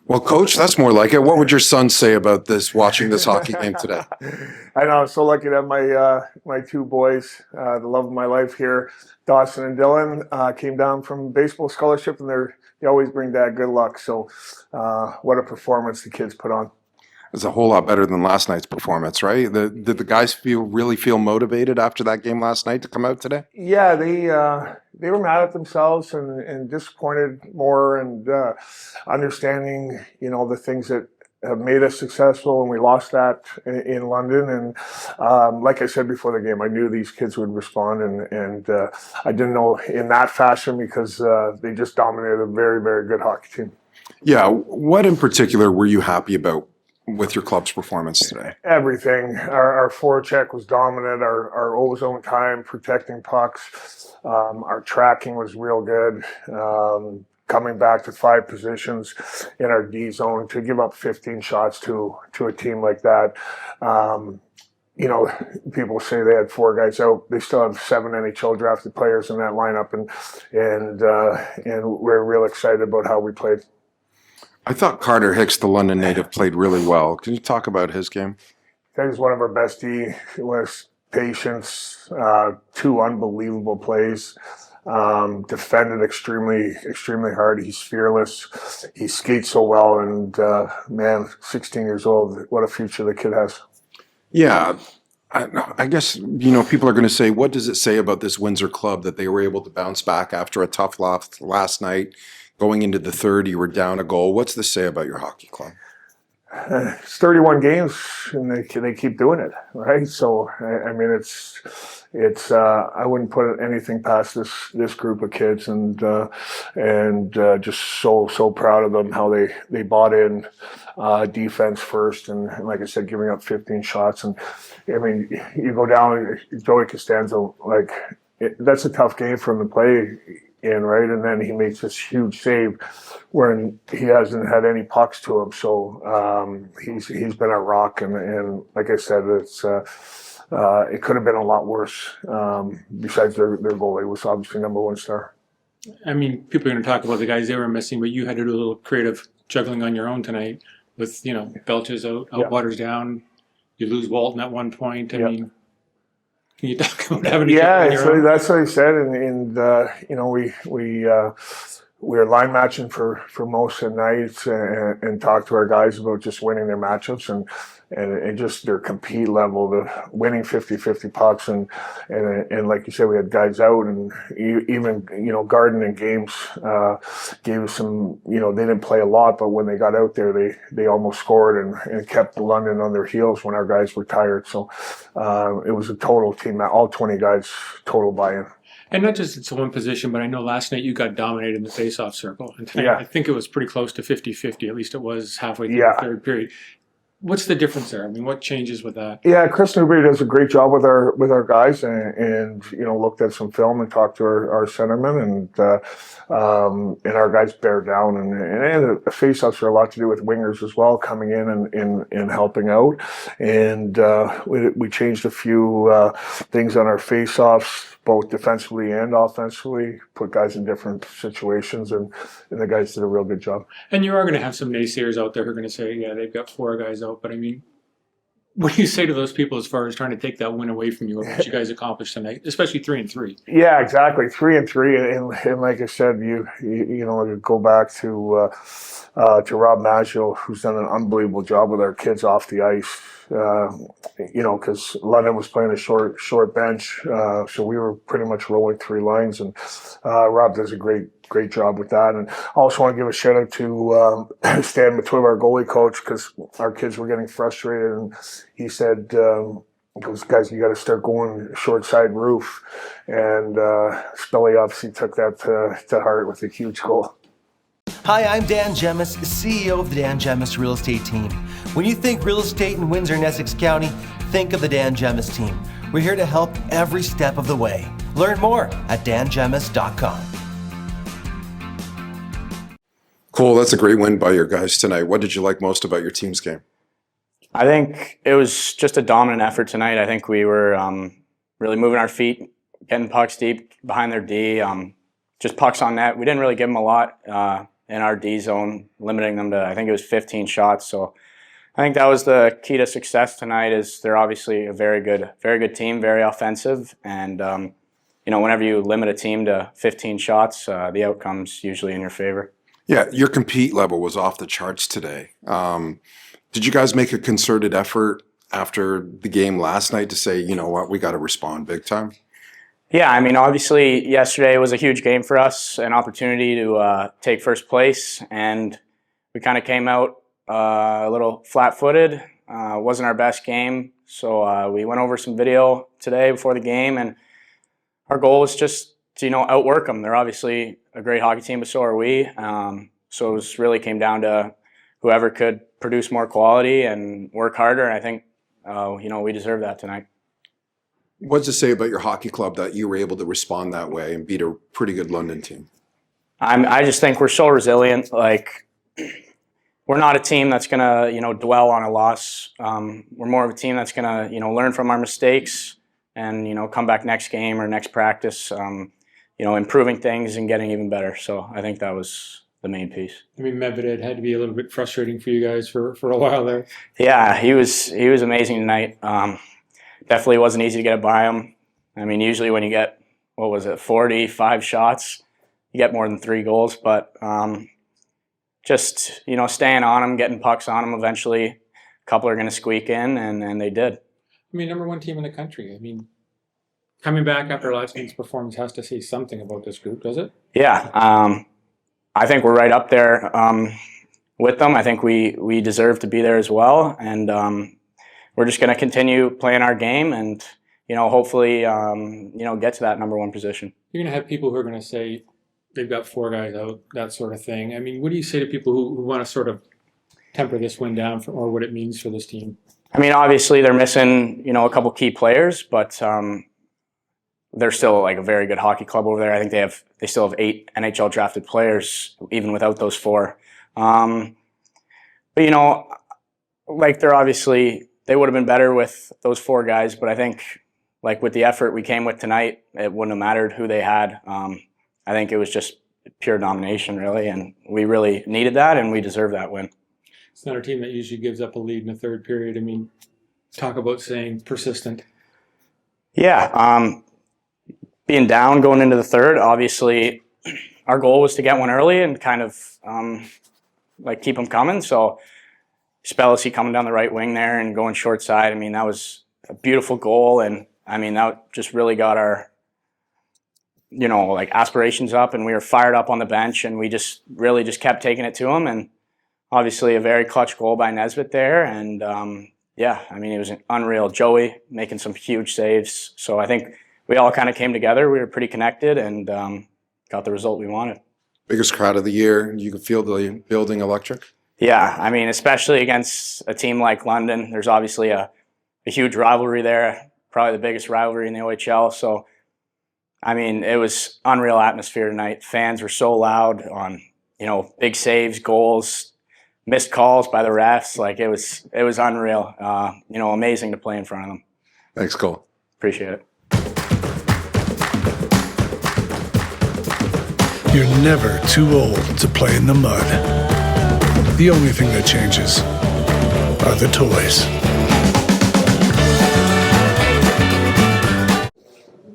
Well, Coach, that's more like it. What would your son say about this, watching this hockey game today? I know. I'm so lucky to have my two boys, the love of my life here, Dawson and Dylan, came down from baseball scholarship, and they always bring Dad good luck. So, what a performance the kids put on. It's a whole lot better than last night's performance, right? Did the guys really feel motivated after that game last night to come out today? Yeah, they were mad at themselves and disappointed more, and understanding the things that have made us successful, and we lost that in London. And like I said before the game, I knew these kids would respond, and I didn't know in that fashion because they just dominated a very, very good hockey team. Yeah. What in particular were you happy about with your club's performance today? Everything. Our forecheck was dominant. Our ozone time, protecting pucks. Our tracking was real good. Coming back to 5 positions in our D zone to give up 15 shots to a team like that. People say they had 4 guys out. They still have 7 NHL drafted players in that lineup, and we're real excited about how we played. I thought Carter Hicks, the London native, played really well. Can you talk about his game? I think he's one of our best D. It was patience, 2 unbelievable plays. Defended extremely, extremely hard. He's fearless. He skates so well, and 16 years old. What a future the kid has. Yeah. I guess, people are going to say, what does it say about this Windsor club that they were able to bounce back after a tough loss last night? Going into the third, you were down a goal. What's this say about your hockey club? It's 31 games, and they keep doing it, right? So I mean, it's I wouldn't put anything past this group of kids, and just so proud of them how they bought in defense first, and like I said, giving up 15 shots, and I mean, you go down, Joey Costanzo, that's a tough game for him to play in, right? And then he makes this huge save when he hasn't had any pucks to him. So he's been a rock, and like I said, it could have been a lot worse. Besides their goalie was obviously #1 star. I mean, people are going to talk about the guys they were missing, but you had to do a little creative juggling on your own tonight with Belches out, Waters down. You lose Walton at one point. I mean, can you talk about having to that's what he said, and we were line matching for most of the night, and talked to our guys about just winning their matchups and just their compete level, the winning 50-50 pucks, and like you said, we had guys out, and even Garden and Games gave us some, they didn't play a lot, but when they got out there, they almost scored and kept London on their heels when our guys were tired. So it was a total team, all 20 guys, total buy-in. And not just it's one position, but I know last night you got dominated in the face-off circle. And tonight, I think it was pretty close to 50-50. At least it was halfway through the third period. What's the difference there? I mean, what changes with that? Yeah, Chris Newbury does a great job with our guys, and looked at some film and talked to our centermen, and our guys bear down, and the face-offs are a lot to do with wingers as well, coming in and helping out, and we changed a few things on our face-offs, both defensively and offensively, put guys in different situations, and the guys did a real good job. And you are going to have some naysayers out there who are going to say, yeah, they've got 4 guys out, but I mean, what do you say to those people as far as trying to take that win away from you, or what you guys accomplished tonight, especially 3-3? Yeah, exactly, 3-3, and like I said, you go back to Rob Maggio, who's done an unbelievable job with our kids off the ice. Because London was playing a short bench, so we were pretty much rolling 3 lines, and Rob does a great job with that. And I also want to give a shout out to Stan Matwiv, our goalie coach, because our kids were getting frustrated, and he said, "Those guys, you got to start going short side roof." And Spelly obviously took that to heart with a huge goal. Hi, I'm Dan Gemus, CEO of the Dan Gemus Real Estate Team. When you think real estate in Windsor and Essex County, think of the Dan Gemus Team. We're here to help every step of the way. Learn more at dangemus.com. Cole, that's a great win by your guys tonight. What did you like most about your team's game? I think it was just a dominant effort tonight. I think we were really moving our feet, getting pucks deep behind their D, just pucks on net. We didn't really give them a lot. in our D zone, limiting them to, I think it was 15 shots. So I think that was the key to success tonight. Is they're obviously a very good team, very offensive, and whenever you limit a team to 15 shots, the outcome's usually in your favor. Yeah, your compete level was off the charts today. Did you guys make a concerted effort after the game last night to say, you know what, we got to respond big time? Yeah, I mean, obviously yesterday was a huge game for us, an opportunity to take first place, and we kind of came out a little flat-footed. Wasn't our best game, so we went over some video today before the game, and our goal was just to outwork them. They're obviously a great hockey team, but so are we. So it really came down to whoever could produce more quality and work harder, and I think we deserve that tonight. What does it say about your hockey club that you were able to respond that way and beat a pretty good London team? I just think we're so resilient. Like, we're not a team that's gonna dwell on a loss. We're more of a team that's gonna learn from our mistakes and come back next game or next practice, improving things and getting even better. So I think that was the main piece. I mean, Medvedev had to be a little bit frustrating for you guys for a while there. Yeah, he was amazing tonight. Definitely wasn't easy to get it by him. I mean, usually when you get 45 shots, you get more than 3 goals. But just staying on him, getting pucks on him. Eventually, a couple are going to squeak in, and they did. I mean, #1 team in the country. I mean, coming back after last week's performance has to say something about this group, does it? Yeah, I think we're right up there with them. I think we deserve to be there as well, and we're just going to continue playing our game and hopefully get to that #1 position. You're going to have people who are going to say they've got 4 guys out, that sort of thing. I mean, what do you say to people who want to sort of temper this win down or what it means for this team? I mean, obviously they're missing a couple key players, but they're still like a very good hockey club over there. I think they still have 8 NHL drafted players even without those 4. But they're obviously, they would have been better with those 4 guys, but I think with the effort we came with tonight, it wouldn't have mattered who they had. I think it was just pure domination, really, and we really needed that, and we deserve that win. It's not a team that usually gives up a lead in the third period. I mean, talk about saying persistent. Yeah, being down going into the third, obviously our goal was to get one early and kind of keep them coming. So Spellacy coming down the right wing there and going short side, I mean, that was a beautiful goal, and I mean, that just really got our aspirations up, and we were fired up on the bench, and we just really kept taking it to them. And obviously a very clutch goal by Nesbitt there, and I mean, it was unreal. Joey making some huge saves, so I think we all kind of came together. We were pretty connected and got the result we wanted. Biggest crowd of the year. You can feel the building electric. Yeah, I mean, especially against a team like London, there's obviously a huge rivalry there, probably the biggest rivalry in the OHL. So, I mean, it was unreal atmosphere tonight. Fans were so loud on, big saves, goals, missed calls by the refs. It was unreal. Amazing to play in front of them. Thanks, Cole. Appreciate it. You're never too old to play in the mud. The only thing that changes are the toys.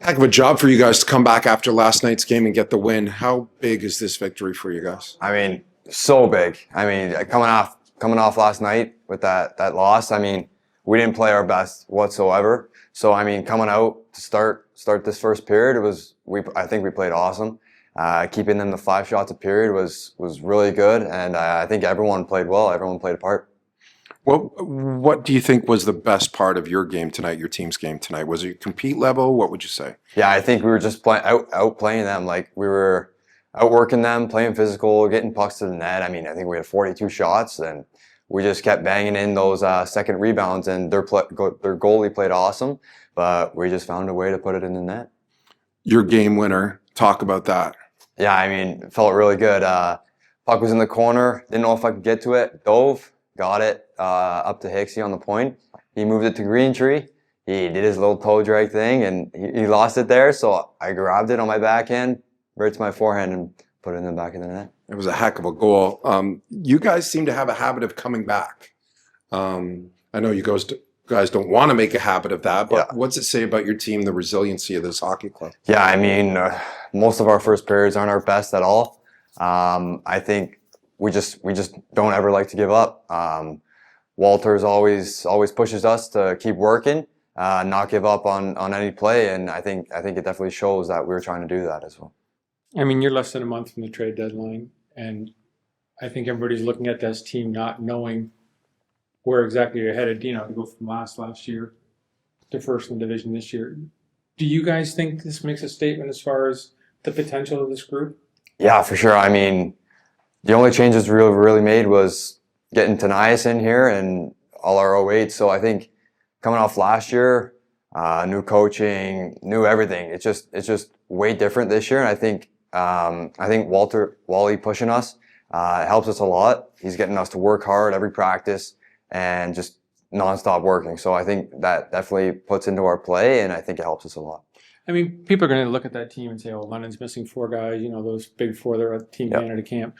Heck of a job for you guys to come back after last night's game and get the win. How big is this victory for you guys? I mean, so big. I mean, coming off last night with that loss, I mean, we didn't play our best whatsoever. So, I mean, coming out to start this first period, I think we played awesome. Keeping them to 5 shots a period was really good, and I think everyone played well. Everyone played a part. Well, what do you think was the best part of your game tonight, your team's game tonight? Was it compete level? What would you say? Yeah, I think we were just outplaying them. We were outworking them, playing physical, getting pucks to the net. I mean, I think we had 42 shots, and we just kept banging in those second rebounds, and their goalie played awesome, but we just found a way to put it in the net. Your game winner, talk about that. Yeah, I mean, it felt really good. Puck was in the corner, didn't know if I could get to it, dove, got it up to Hicksy on the point. He moved it to Greentree. He did his little toe drag thing, and he lost it there, so I grabbed it on my backhand, right to my forehand, and put it in the back of the net. It was a heck of a goal. You guys seem to have a habit of coming back. I know you guys don't want to make a habit of that, but Yeah. what's it say about your team, the resiliency of this hockey club? Yeah, I mean, most of our first periods aren't our best at all. I think we just don't ever like to give up. Walters always pushes us to keep working, not give up on any play, and I think it definitely shows that we're trying to do that as well. I mean, you're less than a month from the trade deadline, and I think everybody's looking at this team not knowing where exactly you're headed. You know, to go from last year to first in the division this year. Do you guys think this makes a statement as far as the potential of this group? Yeah, for sure. I mean, the only changes we really made was getting Tanias in here and all our 08. So I think coming off last year, new coaching, new everything. It's just way different this year. And I think Wally pushing us helps us a lot. He's getting us to work hard every practice and just nonstop working. So I think that definitely puts into our play, and I think it helps us a lot. I mean, people are going to look at that team and say, "Oh, London's missing 4 guys." You know, those big 4 that are at Team Yep. Canada camp.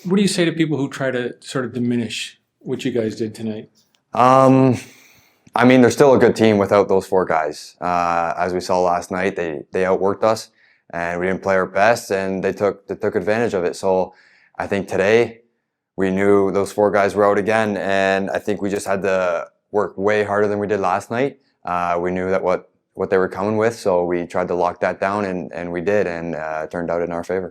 What do you say to people who try to sort of diminish what you guys did tonight? I mean, they're still a good team without those 4 guys. As we saw last night, they outworked us, and we didn't play our best, and they took advantage of it. So I think today we knew those 4 guys were out again, and I think we just had to work way harder than we did last night. We knew that what they were coming with, so we tried to lock that down, and we did, and it turned out in our favor.